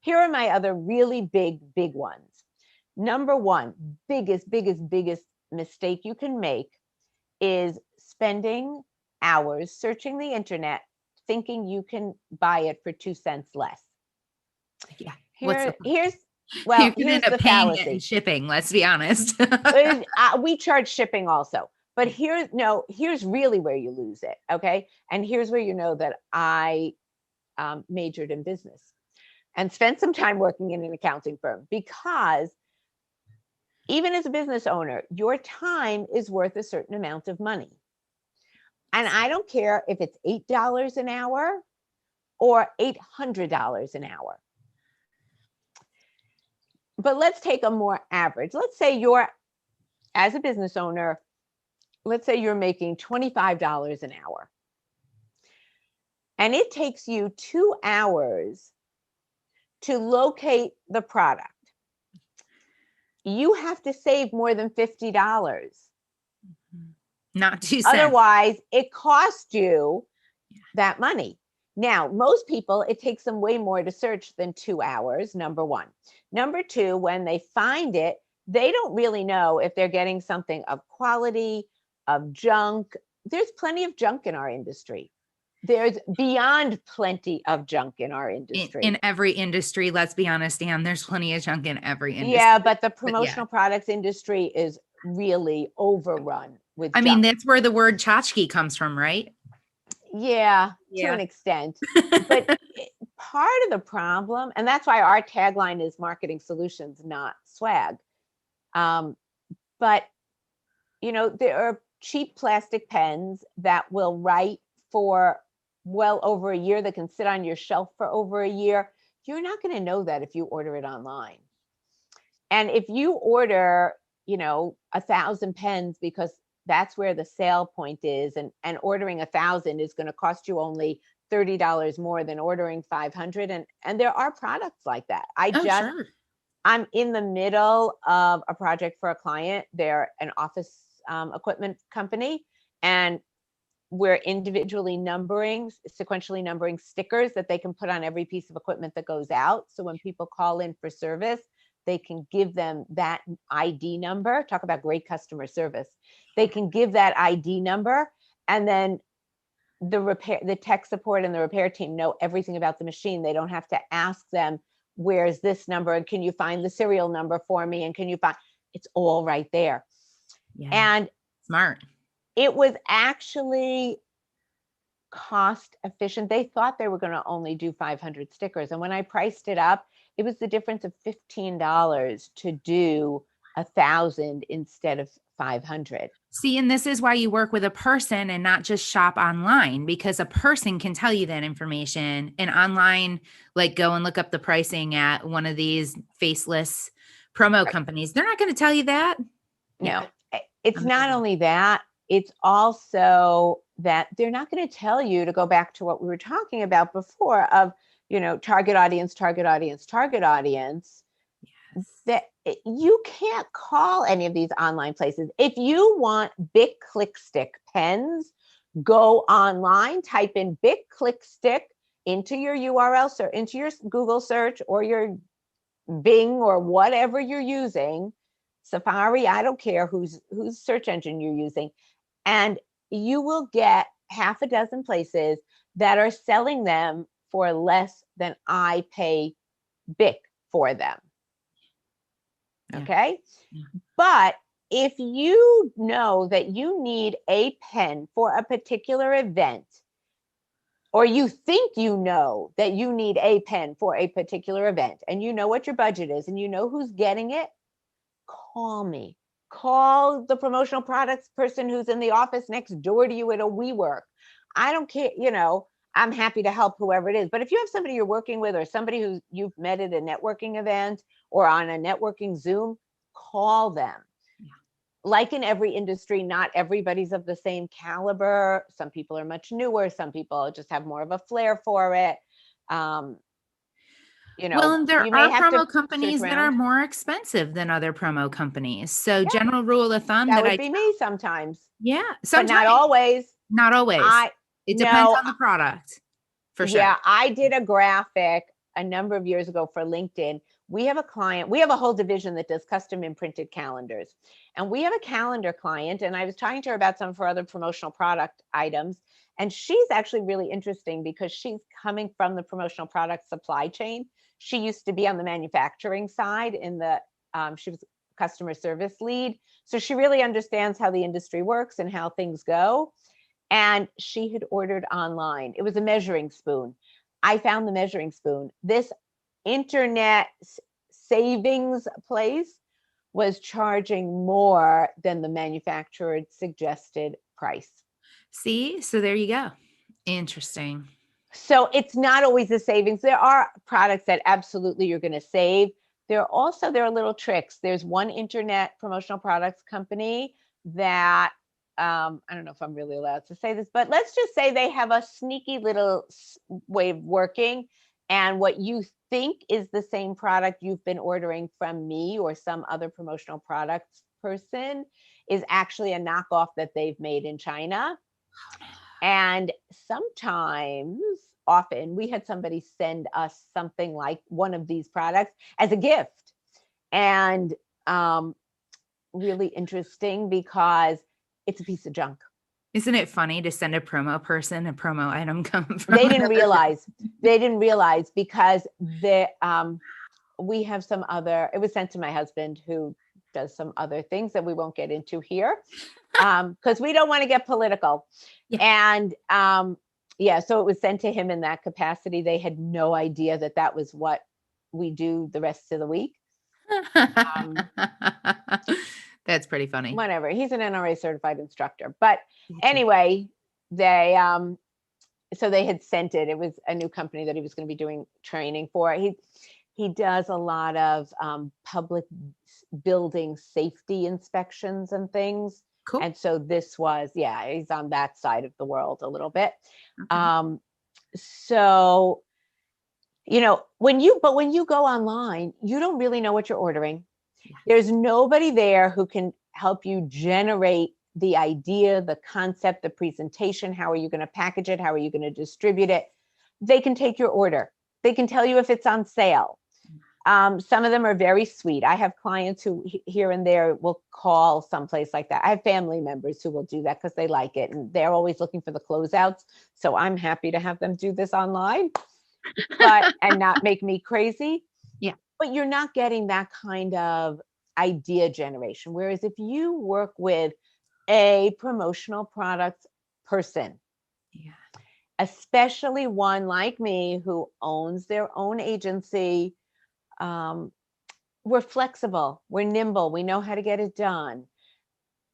Here are my other really big ones. Number 1, biggest mistake you can make is spending hours searching the internet thinking you can buy it for 2 cents less. Yeah. Here's the fallacy. Shipping, let's be honest. We charge shipping also. But here's really where you lose it, okay? And here's where you know that I majored in business and spent some time working in an accounting firm, because even as a business owner, your time is worth a certain amount of money. And I don't care if it's $8 an hour or $800 an hour. But let's take a more average. Let's say as a business owner, let's say you're making $25 an hour. And it takes you 2 hours to locate the product. You have to save more than $50. Not 2 cents. Otherwise, it costs you that money. Now, most people, it takes them way more to search than 2 hours, number 1. Number 2, when they find it, they don't really know if they're getting something of quality, of junk. There's plenty of junk in our industry. There's beyond plenty of junk in our industry. In every industry, let's be honest, Anne, there's plenty of junk in every industry. Yeah, but the yeah. promotional products industry is really overrun with I junk. mean, that's where the word tchotchke comes from, right? Yeah, to Yeah. an extent. But part of the problem, and that's why our tagline is marketing solutions, not swag. But, you know, there are cheap plastic pens that will write for well over a year, that can sit on your shelf for over a year. You're not going to know that if you order it online. And if you order, you know, 1,000 pens because that's where the sale point is, and ordering 1,000 is going to cost you only $30 more than ordering 500. And there are products like that. Sure. I'm in the middle of a project for a client. They're an office equipment company, and we're individually sequentially numbering stickers that they can put on every piece of equipment that goes out. So when people call in for service, they can give them that ID number. Talk about great customer service. They can give that ID number, and then the tech support and the repair team know everything about the machine. They don't have to ask them, where's this number? And can you find the serial number for me? And can you find, it's all right there. Yeah. And smart. It was actually cost efficient. They thought they were going to only do 500 stickers. And when I priced it up, it was the difference of $15 to do 1,000 instead of 500. See, and this is why you work with a person and not just shop online, because a person can tell you that information. And online, like, go and look up the pricing at one of these faceless promo companies. They're not going to tell you that. No, it's not only that, it's also that they're not going to tell you, to go back to what we were talking about before of, you know, target audience, target audience, target audience. Yes. That you can't call any of these online places. If you want Bic Click Stick pens, go online, type in Bic Click Stick into your URL, into your Google search or your Bing or whatever you're using, Safari, I don't care whose search engine you're using, and you will get half a dozen places that are selling them for less than I pay Bic for them. Yeah. Okay. Yeah. But if you know that you need a pen for a particular event, or you think you know that you need a pen for a particular event, and you know what your budget is, and you know who's getting it, call me. Call the promotional products person who's in the office next door to you at a WeWork. I don't care, you know, I'm happy to help whoever it is. But if you have somebody you're working with, or somebody who you've met at a networking event or on a networking Zoom, call them. Yeah. Like in every industry, not everybody's of the same caliber. Some people are much newer. Some people just have more of a flair for it. You know, well, and there are promo companies that are more expensive than other promo companies. So, yeah, general rule of thumb that would be me sometimes. Yeah, sometimes, but not always. Not always. It depends on the product, for sure. Yeah, I did a graphic a number of years ago for LinkedIn. We have a client. We have a whole division that does custom imprinted calendars, and we have a calendar client. And I was talking to her about some of her other promotional product items. And she's actually really interesting because she's coming from the promotional product supply chain. She used to be on the manufacturing side she was customer service lead. So she really understands how the industry works and how things go. And she had ordered online. It was a measuring spoon. I found the measuring spoon. This internet savings place was charging more than the manufacturer suggested price. See, so there you go. Interesting. So it's not always the savings. There are products that absolutely you're going to save. There are little tricks. There's one internet promotional products company that, I don't know if I'm really allowed to say this, but let's just say they have a sneaky little way of working. And what you think is the same product you've been ordering from me or some other promotional products person is actually a knockoff that they've made in China. And often we had somebody send us something like one of these products as a gift. And really interesting because it's a piece of junk. Isn't it funny to send a promo person a promo item come from They didn't another? realize because we have some other, it was sent to my husband who does some other things that we won't get into here. Because we don't want to get political. Yeah. And yeah, so it was sent to him in that capacity. They had no idea that that was what we do the rest of the week. That's pretty funny. Whatever. He's an NRA certified instructor. But anyway, they so they had sent it. It was a new company that he was going to be doing training for. He does a lot of public building safety inspections and things. Cool. And so this was, yeah, he's on that side of the world a little bit. Okay. So, you know, when you go online, you don't really know what you're ordering. Yeah. There's nobody there who can help you generate the idea, the concept, the presentation. How are you going to package it? How are you going to distribute it? They can take your order. They can tell you if it's on sale. Some of them are very sweet. I have clients who here and there will call someplace like that. I have family members who will do that because they like it and they're always looking for the closeouts. So I'm happy to have them do this online, and not make me crazy. Yeah. But you're not getting that kind of idea generation. Whereas if you work with a promotional products person, Yeah. especially one like me who owns their own agency, we're flexible, we're nimble, we know how to get it done.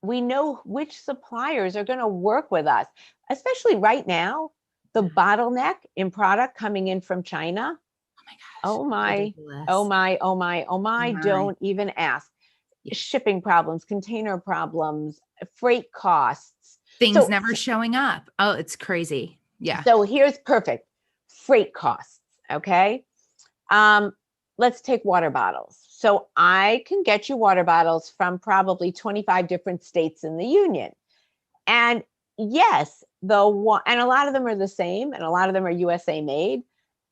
We know which suppliers are going to work with us, especially right now, the bottleneck in product coming in from China. Oh my gosh. Oh my, don't even ask. Yeah. Shipping problems, container problems, freight costs. Things never showing up. Oh, it's crazy. Yeah. So here's perfect. Freight costs, okay? Let's take water bottles. So I can get you water bottles from probably 25 different states in the union. And yes, and a lot of them are the same and a lot of them are USA made.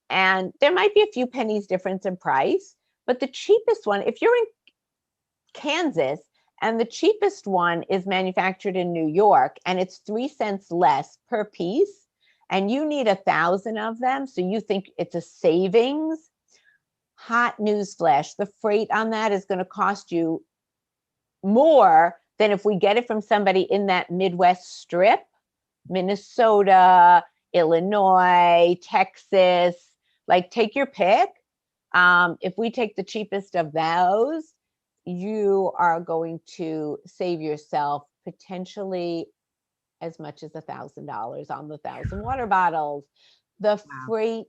And there might be a few pennies difference in price, but the cheapest one, if you're in Kansas and the cheapest one is manufactured in New York and it's 3 cents less per piece and you need 1,000 of them, so you think it's a savings. Hot news flash, the freight on that is going to cost you more than if we get it from somebody in that Midwest strip, Minnesota, Illinois, Texas, like take your pick. If we take the cheapest of those, you are going to save yourself potentially as much as $1,000 on the 1,000 water bottles. The freight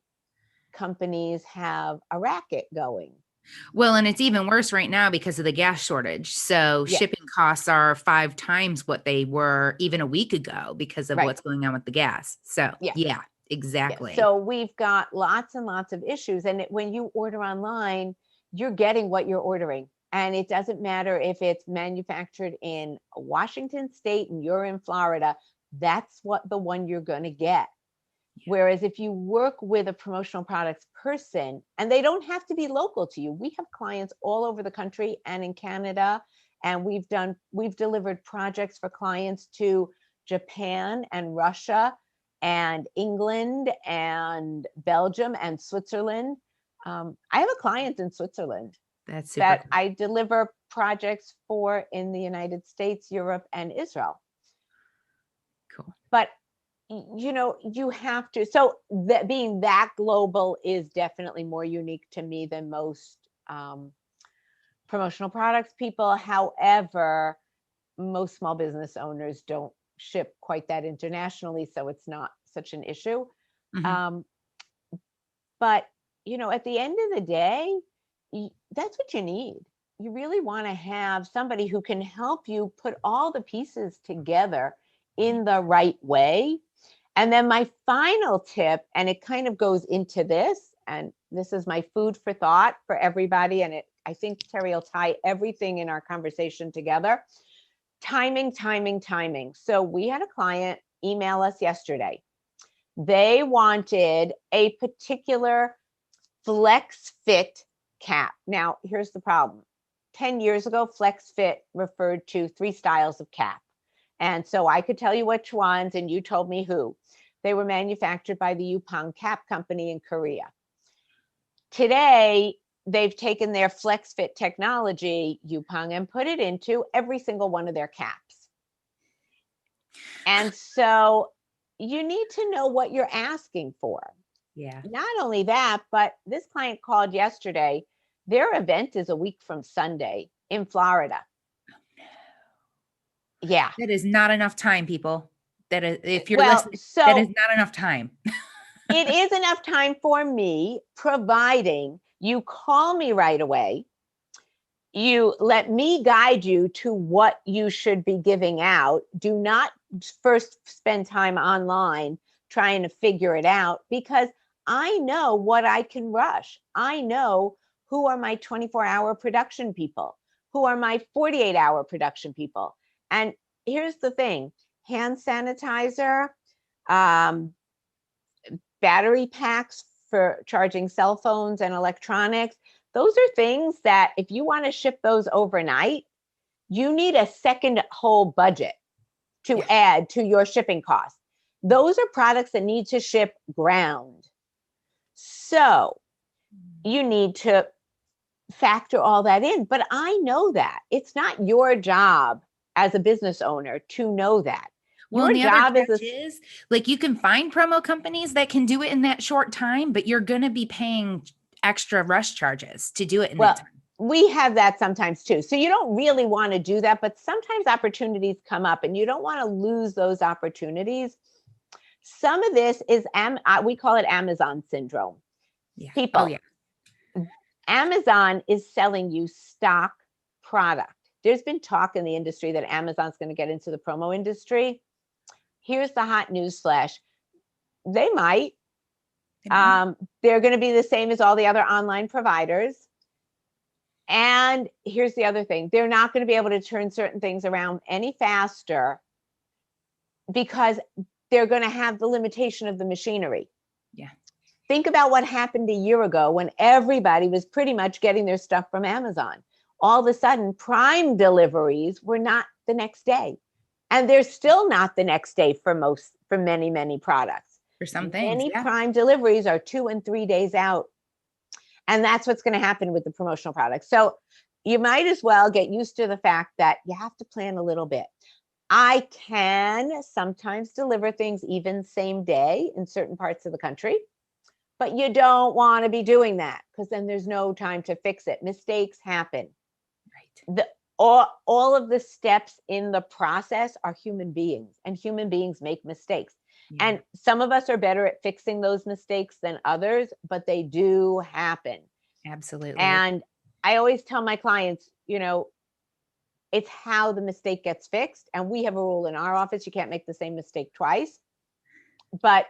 companies have a racket going. Well, and it's even worse right now because of the gas shortage. So shipping costs are 5 times what they were even a week ago because of what's going on with the gas. So yeah, exactly. Yeah. So we've got lots and lots of issues. And when you order online, you're getting what you're ordering. And it doesn't matter if it's manufactured in Washington State and you're in Florida, that's what the one you're going to get. Whereas if you work with a promotional products person, and they don't have to be local to you, we have clients all over the country and in Canada, and we've delivered projects for clients to Japan and Russia and England and Belgium and Switzerland. I have a client in Switzerland that I deliver projects for in the United States, Europe, and Israel. Cool. But you know, you have to, so that being that global is definitely more unique to me than most promotional products people. However, most small business owners don't ship quite that internationally, so it's not such an issue. But you know, at the end of the day, that's what you need. You really want to have somebody who can help you put all the pieces together in the right way. And then my final tip, and it kind of goes into this, and this is my food for thought for everybody, and I think Terry will tie everything in our conversation together. Timing. So we had a client email us yesterday. They wanted a particular flex fit cap. Now, here's the problem. 10 years ago, flex fit referred to 3 styles of cap. And so I could tell you which ones, and you told me who. They were manufactured by the Yupang Cap Company in Korea. Today, they've taken their FlexFit technology, Yupang, and put it into every single one of their caps. And so you need to know what you're asking for. Yeah. Not only that, but this client called yesterday. Their event is a week from Sunday in Florida. Yeah. That is not enough time, people. That is, if you're Well, listening, so that is not enough time. it is enough time for me, providing you call me right away. You let me guide you to what you should be giving out. Do not first spend time online trying to figure it out, because I know what I can rush. I know who are my 24-hour production people, who are my 48-hour production people. And here's the thing, hand sanitizer, battery packs for charging cell phones and electronics. Those are things that if you want to ship those overnight, you need a second whole budget to add to your shipping costs. Those are products that need to ship ground. So you need to factor all that in. But I know that it's not your job as a business owner to know that. Well, Your and the other job catch is, like, you can find promo companies that can do it in that short time, but you're going to be paying extra rush charges to do it in that time. We have that sometimes too. So you don't really want to do that, but sometimes opportunities come up and you don't want to lose those opportunities. Some of this is, we call it Amazon syndrome. Yeah. People, Oh, yeah. Amazon is selling you stock product. There's been talk in the industry that Amazon's going to get into the promo industry. Here's the hot news flash. They might. They're going to be the same as all the other online providers. And here's the other thing. They're not going to be able to turn certain things around any faster because they're going to have the limitation of the machinery. Yeah. Think about what happened a year ago when everybody was pretty much getting their stuff from Amazon. All of a sudden, Prime deliveries were not the next day. And they're still not the next day for many, many products. For some things, many yeah. Prime deliveries are 2 and 3 days out. And that's what's going to happen with the promotional products. So you might as well get used to the fact that you have to plan a little bit. I can sometimes deliver things even same day in certain parts of the country, but you don't want to be doing that because then there's no time to fix it. Mistakes happen. Right. All of the steps in the process are human beings, and human beings make mistakes. Yeah. And some of us are better at fixing those mistakes than others, but they do happen. Absolutely. And I always tell my clients, it's how the mistake gets fixed. And we have a rule in our office, you can't make the same mistake twice. But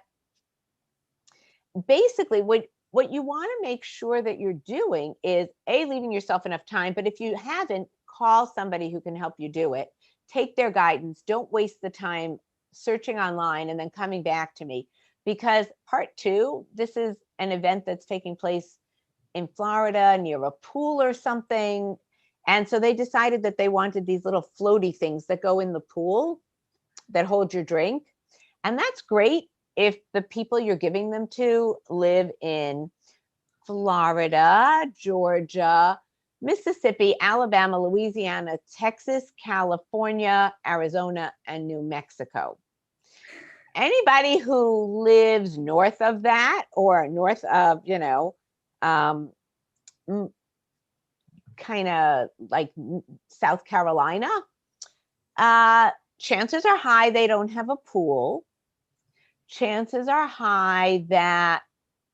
basically, what you want to make sure that you're doing is leaving yourself enough time. But if you haven't, call somebody who can help you do it. Take their guidance. Don't waste the time searching online and then coming back to me, because part 2, this is an event that's taking place in Florida near a pool or something. And so they decided that they wanted these little floaty things that go in the pool that hold your drink. And that's great if the people you're giving them to live in Florida, Georgia, Mississippi, Alabama, Louisiana, Texas, California, Arizona, and New Mexico. Anybody who lives north of that or north of, kind of like South Carolina, chances are high they don't have a pool. Chances are high that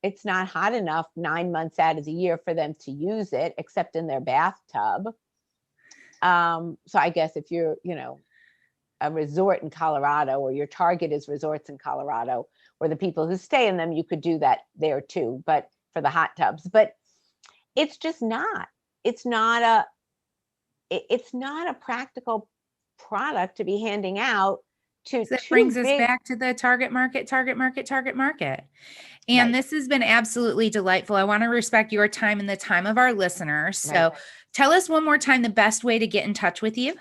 it's not hot enough 9 months out of the year for them to use it, except in their bathtub. So I guess if you're, a resort in Colorado, or your target is resorts in Colorado, or the people who stay in them, you could do that there too, but for the hot tubs. But it's just not. It's not a practical product to be handing out to. So that brings us back to the target market. And right. This has been absolutely delightful. I want to respect your time and the time of our listeners. So tell us one more time the best way to get in touch with you.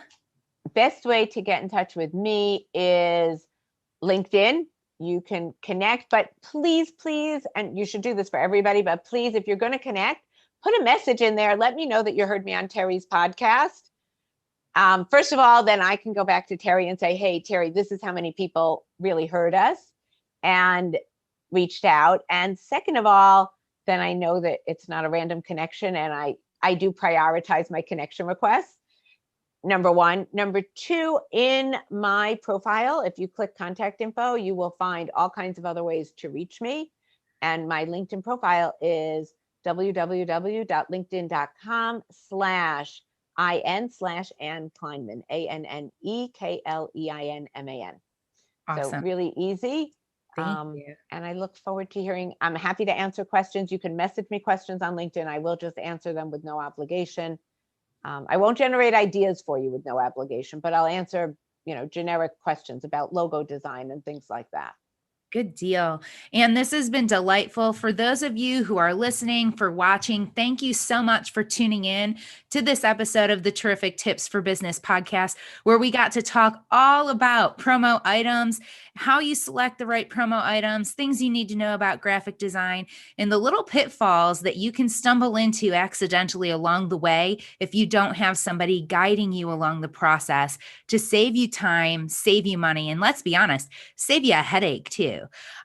best way to get in touch with me is LinkedIn. You can connect, but please, and you should do this for everybody, but please, if you're going to connect, put a message in there. Let me know that you heard me on Terry's podcast. First of all, then I can go back to Terry and say, hey, Terry, this is how many people really heard us and reached out. And second of all, then I know that it's not a random connection, and I do prioritize my connection requests. Number one. Number two, in my profile, if you click contact info, you will find all kinds of other ways to reach me. And my LinkedIn profile is www.linkedin.com/IN/Ann Kleinman, ANNEKLEINMAN. So Awesome. really easy. Thank you. And I look forward to hearing, I'm happy to answer questions. You can message me questions on LinkedIn. I will just answer them with no obligation. I won't generate ideas for you with no obligation, but I'll answer, generic questions about logo design and things like that. Good deal. And this has been delightful. For those of you who are listening, for watching, thank you so much for tuning in to this episode of the Terrific Tips for Business podcast, where we got to talk all about promo items, how you select the right promo items, things you need to know about graphic design, and the little pitfalls that you can stumble into accidentally along the way if you don't have somebody guiding you along the process to save you time, save you money, and let's be honest, save you a headache too.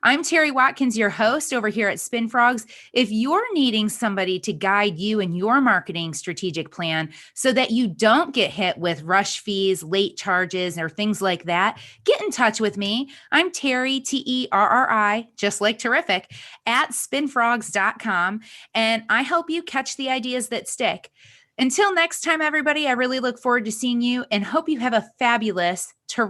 I'm Terry Watkins, your host over here at Spin Frogs. If you're needing somebody to guide you in your marketing strategic plan so that you don't get hit with rush fees, late charges, or things like that, get in touch with me. I'm Terry, Terri, just like terrific, at spinfrogs.com. And I help you catch the ideas that stick. Until next time, everybody, I really look forward to seeing you and hope you have a fabulous, terrific